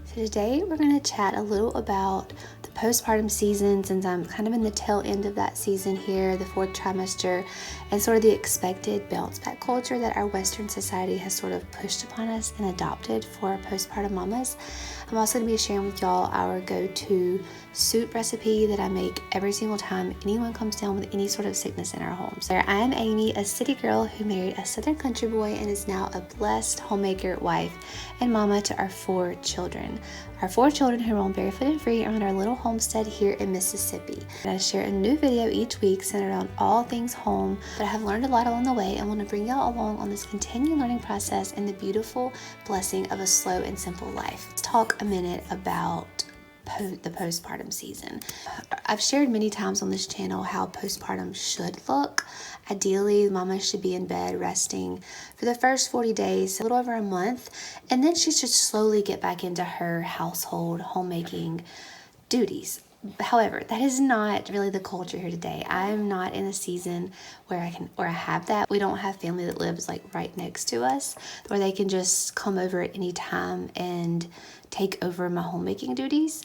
So today we're going to chat a little about the postpartum season, since I'm kind of in the tail end of that season here, the fourth trimester, and sort of the expected bounce back culture that our Western society has sort of pushed upon us and adopted for postpartum mamas. I'm also going to be sharing with y'all our go-to soup recipe that I make every single time anyone comes down with any sort of sickness in our homes. So I am Ammie, a city girl who married a southern country boy and is now a blessed homemaker, wife, and mama to our 4 children. Our 4 children who roam barefoot and free around our little homestead here in Mississippi. I share a new video each week centered on all things home, but I have learned a lot along the way and want to bring y'all along on this continued learning process and the beautiful blessing of a slow and simple life. Let's talk a minute about the postpartum season. I've shared many times on this channel how postpartum should look. Ideally, mama should be in bed resting for the first 40 days, a little over a month, and then she should slowly get back into her household homemaking duties. However, that is not really the culture here today. I'm not in a season where I have that. We don't have family that lives like right next to us where they can just come over at any time and take over my homemaking duties.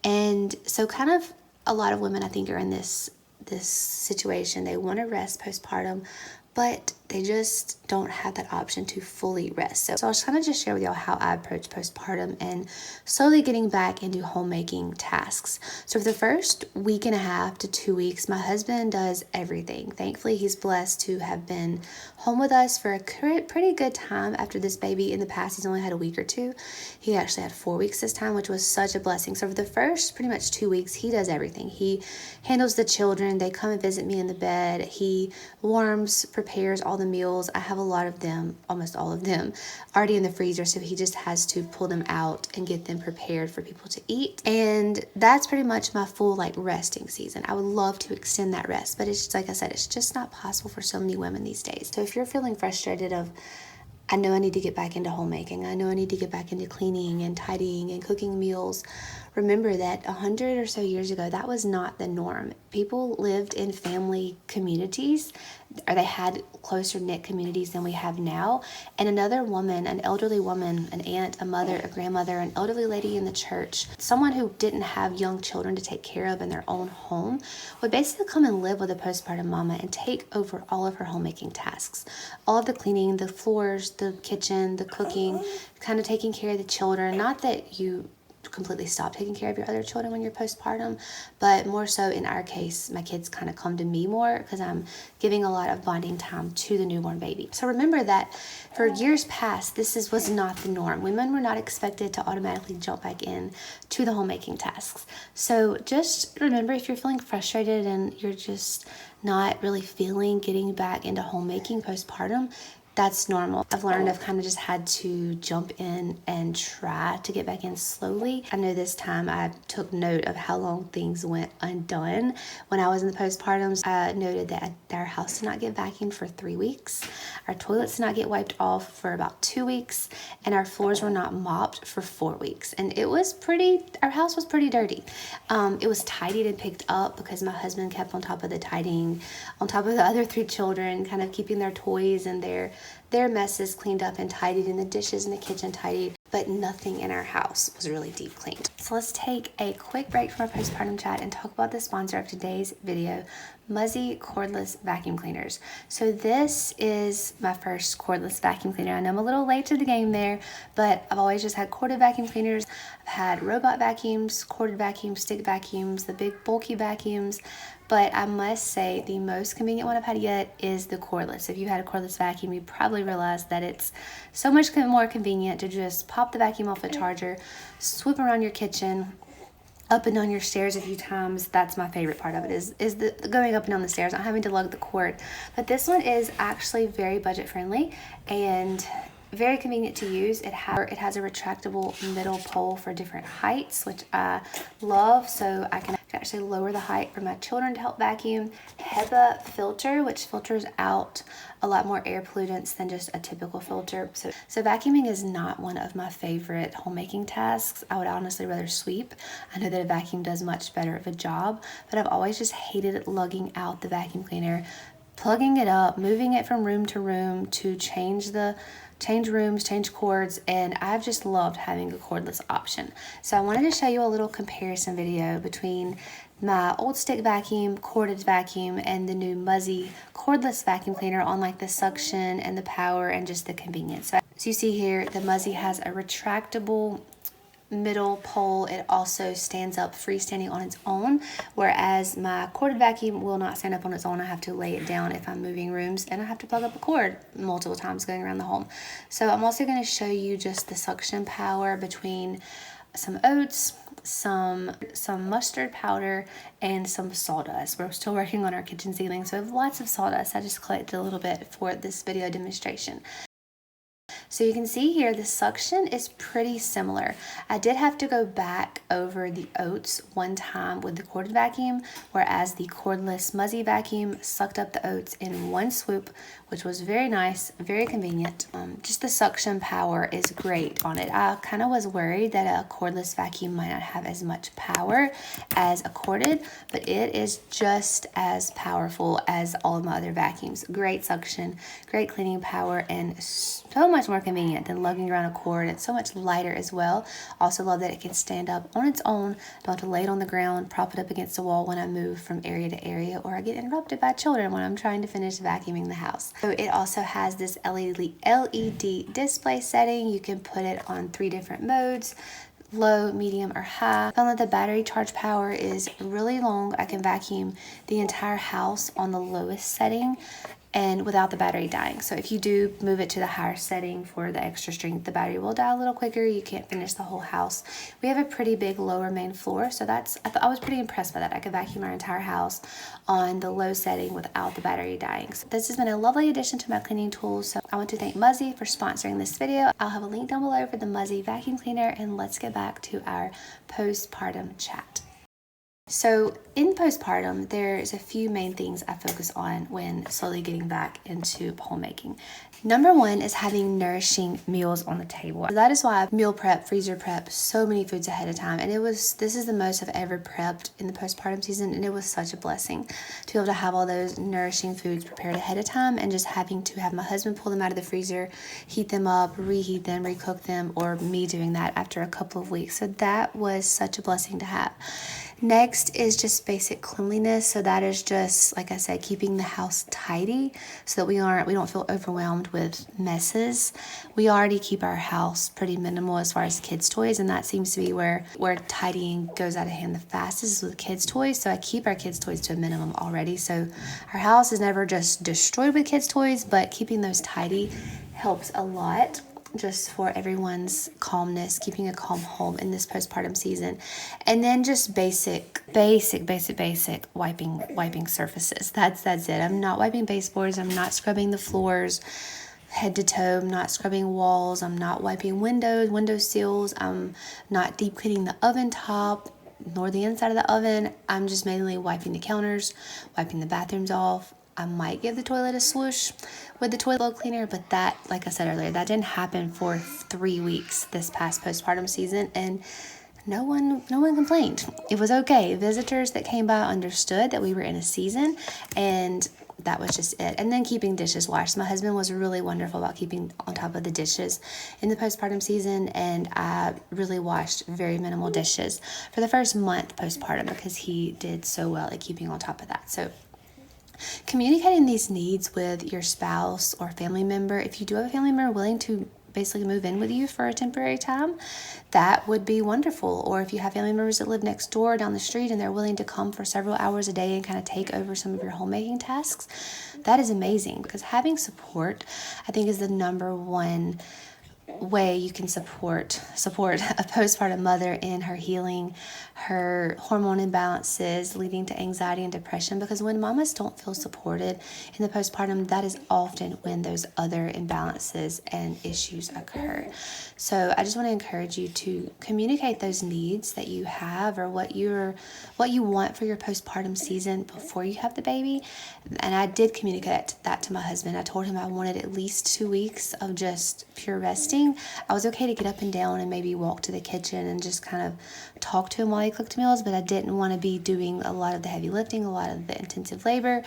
And so kind of a lot of women I think are in this situation. They want to rest postpartum, but they just don't have that option to fully rest. So I was trying to just share with y'all how I approach postpartum and slowly getting back into homemaking tasks. So for the first week and a half to 2 weeks, my husband does everything. Thankfully, he's blessed to have been home with us for a pretty good time after this baby. In the past, he's only had a week or 2. He actually had 4 weeks this time, which was such a blessing. So for the first pretty much 2 weeks, he does everything. He handles the children. They come and visit me in the bed. He warms, prepares all the meals. I have a lot of them, almost all of them, already in the freezer, so he just has to pull them out and get them prepared for people to eat. And that's pretty much my full resting season. I would love to extend that rest, but it's just, like I said, it's just not possible for so many women these days. So if you're feeling frustrated of, I know I need to get back into homemaking, I know I need to get back into cleaning and tidying and cooking meals, remember that 100 or so years ago, that was not the norm. People lived in family communities, or they had closer knit communities than we have now. And another woman, an elderly woman, an aunt, a mother, a grandmother, an elderly lady in the church, someone who didn't have young children to take care of in their own home, would basically come and live with a postpartum mama and take over all of her homemaking tasks. All of the cleaning, the floors, the kitchen, the cooking, kind of taking care of the children. Not that you completely stop taking care of your other children when you're postpartum, but more so in our case, my kids kind of come to me more because I'm giving a lot of bonding time to the newborn baby. So remember that for years past, this was not the norm. Women were not expected to automatically jump back in to the homemaking tasks. So just remember, if you're feeling frustrated and you're just not really feeling getting back into homemaking postpartum, that's normal. I've learned I've kind of just had to jump in and try to get back in slowly. I know this time I took note of how long things went undone. When I was in the postpartums, I noted that our house did not get vacuumed for 3 weeks. Our toilets did not get wiped off for about 2 weeks. And our floors were not mopped for 4 weeks. And our house was pretty dirty. It was tidied and picked up because my husband kept on top of the tidying, on top of the other 3 children, kind of keeping their toys and their messes cleaned up and tidied, and the dishes in the kitchen tidied, but nothing in our house was really deep cleaned. So let's take a quick break from our postpartum chat and talk about the sponsor of today's video, Muzzy cordless vacuum cleaners. So this is my first cordless vacuum cleaner. I know I'm a little late to the game there, but I've always just had corded vacuum cleaners. I've had robot vacuums, corded vacuums, stick vacuums, the big bulky vacuums, but I must say the most convenient one I've had yet is the cordless. If you had a cordless vacuum, you probably realized that it's so much more convenient to just pop the vacuum off the charger, swoop around your kitchen, up and down your stairs a few times. That's my favorite part of it, is the going up and down the stairs, not having to lug the cord. But this one is actually very budget friendly and very convenient to use. It has a retractable middle pole for different heights, which I love, so I can actually lower the height for my children to help vacuum. HEPA filter, which filters out a lot more air pollutants than just a typical filter. So vacuuming is not one of my favorite homemaking tasks. I would honestly rather sweep. I know that a vacuum does much better of a job, but I've always just hated lugging out the vacuum cleaner, plugging it up, moving it from room to room to change the change rooms, change cords, and I've just loved having a cordless option. So I wanted to show you a little comparison video between my old stick vacuum, corded vacuum, and the new Muzzy cordless vacuum cleaner on like the suction and the power and just the convenience. So as you see here, the Muzzy has a retractable middle pole. It also stands up freestanding on its own, whereas my corded vacuum will not stand up on its own. I have to lay it down if I'm moving rooms, and I have to plug up a cord multiple times going around the home. So I'm also going to show you just the suction power between some oats, some mustard powder, and some sawdust. We're still working on our kitchen ceiling, so I have lots of sawdust. I just collected a little bit for this video demonstration. So you can see here the suction is pretty similar. I did have to go back over the oats one time with the corded vacuum, whereas the cordless Muzzy vacuum sucked up the oats in one swoop, which was very nice, very convenient. Just the suction power is great on it. I kind of was worried that a cordless vacuum might not have as much power as a corded, but it is just as powerful as all of my other vacuums. Great suction, great cleaning power, and so much more convenient than lugging around a cord. It's so much lighter as well. Also love that it can stand up on its own. Don't have to lay it on the ground, prop it up against the wall when I move from area to area, or I get interrupted by children when I'm trying to finish vacuuming the house. So it also has this LED display setting. You can put it on 3 different modes: low, medium, or high. I found that the battery charge power is really long. I can vacuum the entire house on the lowest setting and without the battery dying. So if you do move it to the higher setting for the extra strength, the battery will die a little quicker. You can't finish the whole house. We have a pretty big lower main floor, so I was pretty impressed by that. I could vacuum our entire house on the low setting without the battery dying. So this has been a lovely addition to my cleaning tools. So I want to thank Muzzy for sponsoring this video. I'll have a link down below for the Muzzy vacuum cleaner, and let's get back to our postpartum chat. So in postpartum, there's a few main things I focus on when slowly getting back into homemaking. Number one is having nourishing meals on the table. That is why I meal prep, freezer prep so many foods ahead of time. And this is the most I've ever prepped in the postpartum season, and it was such a blessing to be able to have all those nourishing foods prepared ahead of time, and just having to have my husband pull them out of the freezer, heat them up, reheat them, recook them, or me doing that after a couple of weeks. So that was such a blessing to have. Next is just basic cleanliness. So that is just, like I said, keeping the house tidy so that we don't feel overwhelmed with messes. We already keep our house pretty minimal as far as kids' toys, and that seems to be where tidying goes out of hand the fastest, with kids' toys. So I keep our kids' toys to a minimum already. So our house is never just destroyed with kids' toys, but keeping those tidy helps a lot, just for everyone's calmness, keeping a calm home in this postpartum season. And then just basic wiping surfaces. That's it. I'm not wiping baseboards. I'm not scrubbing the floors head to toe. I'm not scrubbing walls. I'm not wiping window sills. I'm not deep cleaning the oven top nor the inside of the oven. I'm just mainly wiping the counters, wiping the bathrooms off. I might give the toilet a swoosh with the toilet cleaner, but that, like I said earlier, that didn't happen for 3 weeks this past postpartum season, and no one complained. It was okay. Visitors that came by understood that we were in a season, and that was just it. And then keeping dishes washed. My husband was really wonderful about keeping on top of the dishes in the postpartum season, and I really washed very minimal dishes for the first month postpartum because he did so well at keeping on top of that. So communicating these needs with your spouse or family member, if you do have a family member willing to basically move in with you for a temporary time, that would be wonderful. Or if you have family members that live next door down the street and they're willing to come for several hours a day and kind of take over some of your homemaking tasks, that is amazing, because having support, I think, is the number one way you can support a postpartum mother in her healing, her hormone imbalances leading to anxiety and depression. Because when mamas don't feel supported in the postpartum, that is often when those other imbalances and issues occur. So I just want to encourage you to communicate those needs that you have, or what you want for your postpartum season before you have the baby. And I did communicate that to my husband. I told him I wanted at least 2 weeks of just pure resting. I was okay to get up and down and maybe walk to the kitchen and just kind of talk to him while he cooked meals, but I didn't want to be doing a lot of the heavy lifting, a lot of the intensive labor.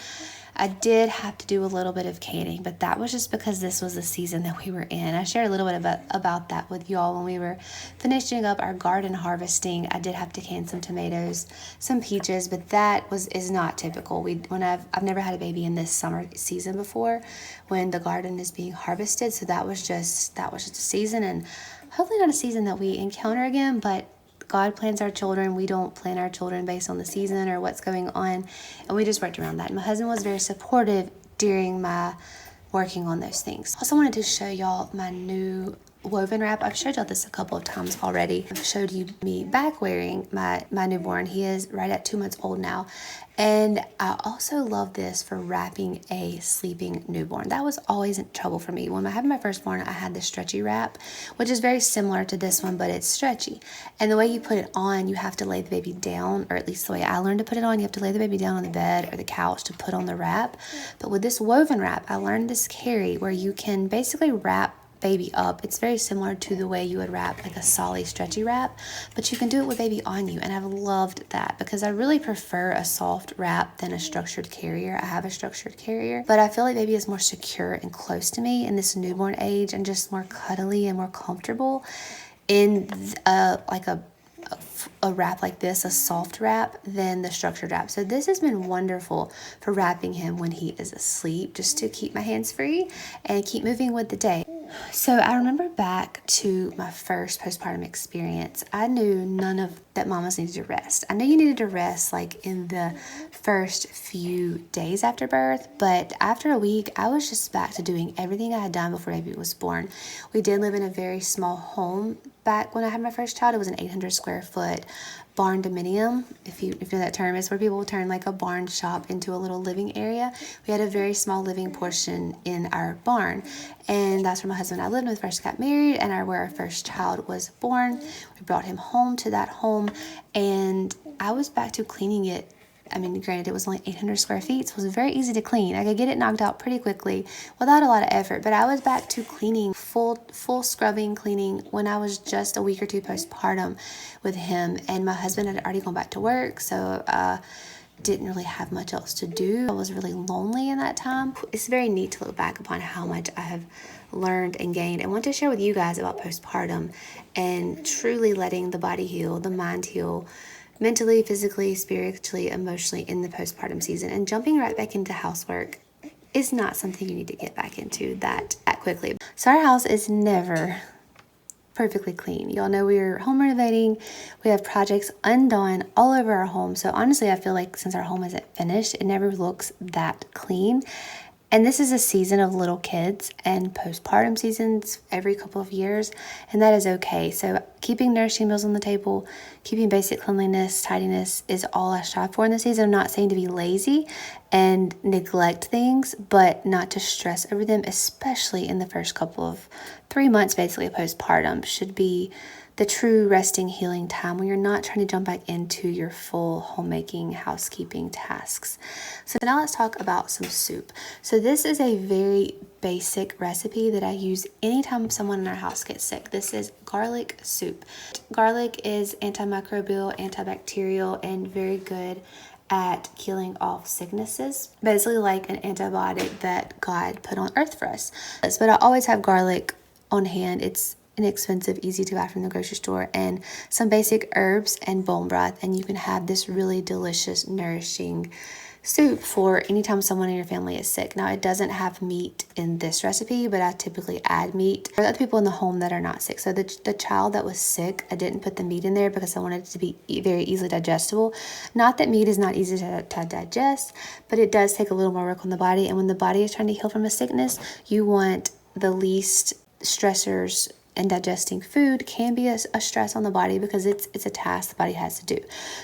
I did have to do a little bit of canning, but that was just because this was the season that we were in. I shared a little bit about that with y'all when we were finishing up our garden harvesting. I did have to can some tomatoes, some peaches, but that is not typical. I've never had a baby in this summer season before when the garden is being harvested, so that was just a season, and hopefully not a season that we encounter again, but God plans our children. We don't plan our children based on the season or what's going on. And we just worked around that. And my husband was very supportive during my working on those things. Also wanted to show y'all my new woven wrap. I've showed y'all this a couple of times already. I've showed you me back wearing my newborn. He is right at 2 months old now. And I also love this for wrapping a sleeping newborn. That was always in trouble for me. When I had my firstborn, I had the stretchy wrap, which is very similar to this one, but it's stretchy. And the way you put it on, you have to lay the baby down, or at least the way I learned to put it on, you have to lay the baby down on the bed or the couch to put on the wrap. But with this woven wrap, I learned this carry where you can basically wrap baby up. It's very similar to the way you would wrap like a solid stretchy wrap, but you can do it with baby on you, and I've loved that because I really prefer a soft wrap than a structured carrier. I have a structured carrier, but I feel like baby is more secure and close to me in this newborn age and just more cuddly and more comfortable in like a wrap like this, a soft wrap, than the structured wrap. So this has been wonderful for wrapping him when he is asleep, just to keep my hands free and keep moving with the day. So I remember back to my first postpartum experience, I knew that mamas needed to rest. I knew you needed to rest like in the first few days after birth, but after a week, I was just back to doing everything I had done before baby was born. We did live in a very small home back when I had my first child. It was an 800 square foot barn dominium, if you know that term. Is where people turn like a barn shop into a little living area. We had a very small living portion in our barn, and that's where my husband and I lived when we first got married, and where our first child was born. We brought him home to that home, and I was back to cleaning it. I mean, granted, it was only 800 square feet, so it was very easy to clean. I could get it knocked out pretty quickly without a lot of effort, but I was back to cleaning, full scrubbing cleaning when I was just a week or two postpartum with him, and my husband had already gone back to work, so didn't really have much else to do. I was really lonely in that time. It's very neat to look back upon how much I have learned and gained, and want to share with you guys about postpartum and truly letting the body heal, the mind heal, mentally, physically, spiritually, emotionally in the postpartum season. And jumping right back into housework is not something you need to get back into that quickly. So our house is never perfectly clean. Y'all know we're home renovating. We have projects undone all over our home. So honestly, I feel like since our home isn't finished, it never looks that clean. And this is a season of little kids and postpartum seasons every couple of years, and that is okay. So keeping nourishing meals on the table, keeping basic cleanliness, tidiness is all I strive for in the season. I'm not saying to be lazy and neglect things, but not to stress over them, especially in the first couple of 3 months, basically, of postpartum should be the true resting, healing time when you're not trying to jump back into your full homemaking, housekeeping tasks. So now let's talk about some soup. So this is a very basic recipe that I use anytime someone in our house gets sick. This is garlic soup. Garlic is antimicrobial, antibacterial, and very good at killing off sicknesses. Basically like an antibiotic that God put on earth for us. But I always have garlic on hand. It's inexpensive, easy to buy from the grocery store, and some basic herbs and bone broth, and you can have this really delicious, nourishing soup for anytime someone in your family is sick. Now, it doesn't have meat in this recipe, but I typically add meat for other people in the home that are not sick. So the child that was sick, I didn't put the meat in there because I wanted it to be very easily digestible. Not that meat is not easy to digest, but it does take a little more work on the body, and when the body is trying to heal from a sickness, you want the least stressors, and digesting food can be a stress on the body because it's a task the body has to do.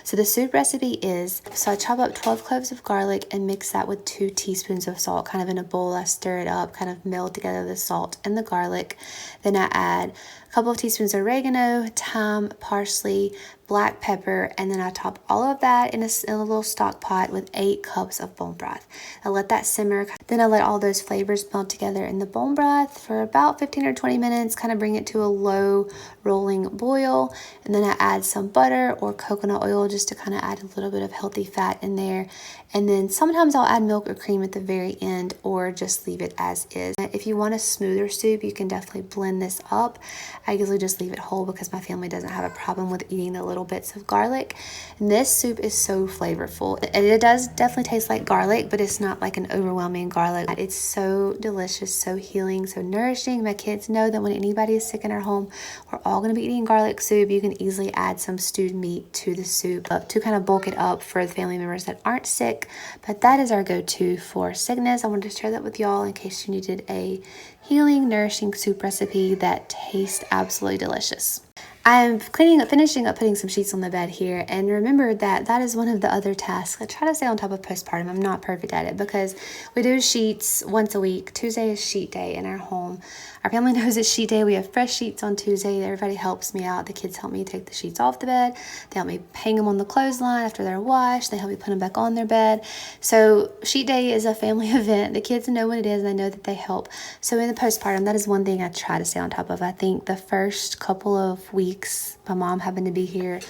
So the soup recipe is, so I chop up 12 cloves of garlic and mix that with 2 teaspoons of salt, kind of in a bowl. I stir it up, kind of meld together the salt and the garlic. Then I add a couple of teaspoons of oregano, thyme, parsley, black pepper, and then I top all of that in a little stock pot with 8 cups of bone broth. I let that simmer. Then I let all those flavors melt together in the bone broth for about 15 or 20 minutes, kind of bring it to a low rolling boil. And then I add some butter or coconut oil just to kind of add a little bit of healthy fat in there. And then sometimes I'll add milk or cream at the very end or just leave it as is. If you want a smoother soup, you can definitely blend this up. I usually just leave it whole because my family doesn't have a problem with eating the little bits of garlic. And this soup is so flavorful. It does definitely taste like garlic, but it's not like an overwhelming garlic. It's so delicious, so healing, so nourishing. My kids know that when anybody is sick in our home, we're all going to be eating garlic soup. You can easily add some stewed meat to the soup to kind of bulk it up for the family members that aren't sick. But that is our go-to for sickness. I wanted to share that with y'all in case you needed a healing, nourishing soup recipe that tastes absolutely delicious. I'm finishing up putting some sheets on the bed here, and remember that is one of the other tasks. I try to stay on top of postpartum. I'm not perfect at it because we do sheets once a week. Tuesday is sheet day in our home. Our family knows it's sheet day. We have fresh sheets on Tuesday. Everybody helps me out. The kids help me take the sheets off the bed. They help me hang them on the clothesline after they're washed. They help me put them back on their bed. So sheet day is a family event. The kids know what it is and I know that they help. So in the postpartum, that is one thing I try to stay on top of. I think the first couple of weeks, my mom happened to be here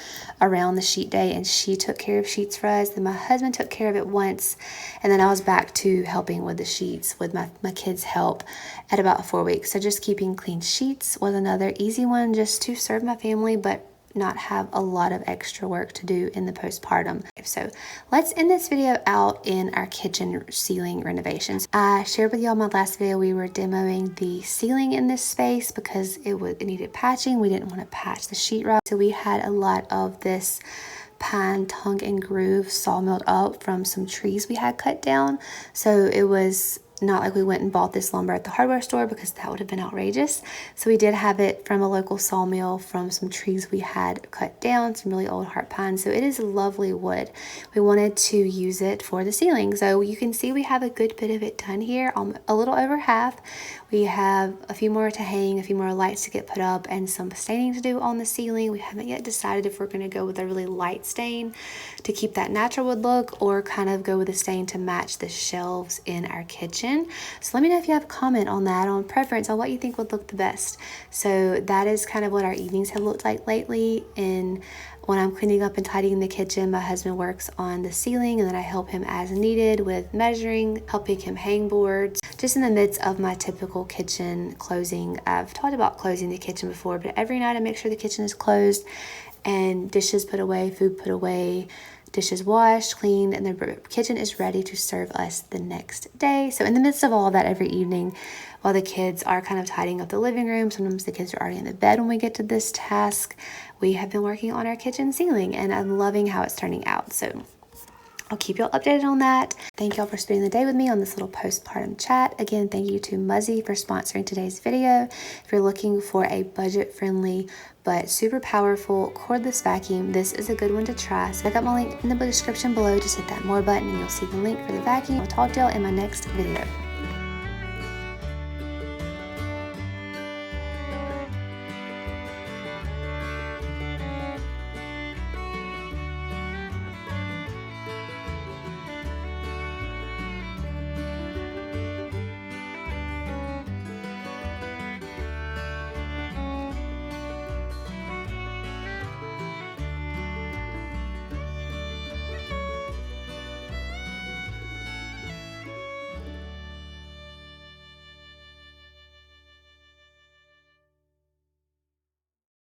around the sheet day and she took care of sheets for us. Then my husband took care of it once, and then I was back to helping with the sheets with my kids' help at about 4 weeks. So just keeping clean sheets was another easy one, just to serve my family but not have a lot of extra work to do in the postpartum. So let's end this video out in our kitchen ceiling renovations. I shared with y'all in my last video we were demoing the ceiling in this space because it needed patching. We didn't want to patch the sheetrock, so we had a lot of this pine tongue and groove sawmilled up from some trees we had cut down. So it was not like we went and bought this lumber at the hardware store because that would have been outrageous. So we did have it from a local sawmill from some trees we had cut down, some really old heart pine. So it is lovely wood. We wanted to use it for the ceiling. So you can see we have a good bit of it done here, a little over half. We have a few more to hang, a few more lights to get put up, and some staining to do on the ceiling. We haven't yet decided if we're going to go with a really light stain to keep that natural wood look or kind of go with a stain to match the shelves in our kitchen. So let me know if you have a comment on that, on preference, on what you think would look the best. So that is kind of what our evenings have looked like lately. And when I'm cleaning up and tidying the kitchen, my husband works on the ceiling and then I help him as needed with measuring, helping him hang boards. Just in the midst of my typical kitchen closing. I've talked about closing the kitchen before, but every night I make sure the kitchen is closed and dishes put away, food put away, dishes washed, cleaned, and the kitchen is ready to serve us the next day. So in the midst of all that, every evening while the kids are kind of tidying up the living room, sometimes the kids are already in the bed when we get to this task, we have been working on our kitchen ceiling and I'm loving how it's turning out. So I'll keep y'all updated on that. Thank y'all for spending the day with me on this little postpartum chat. Again, thank you to Muzzy for sponsoring today's video. If you're looking for a budget-friendly but super powerful cordless vacuum, this is a good one to try. So check out my link in the description below. Just hit that more button and you'll see the link for the vacuum. I'll talk to y'all in my next video.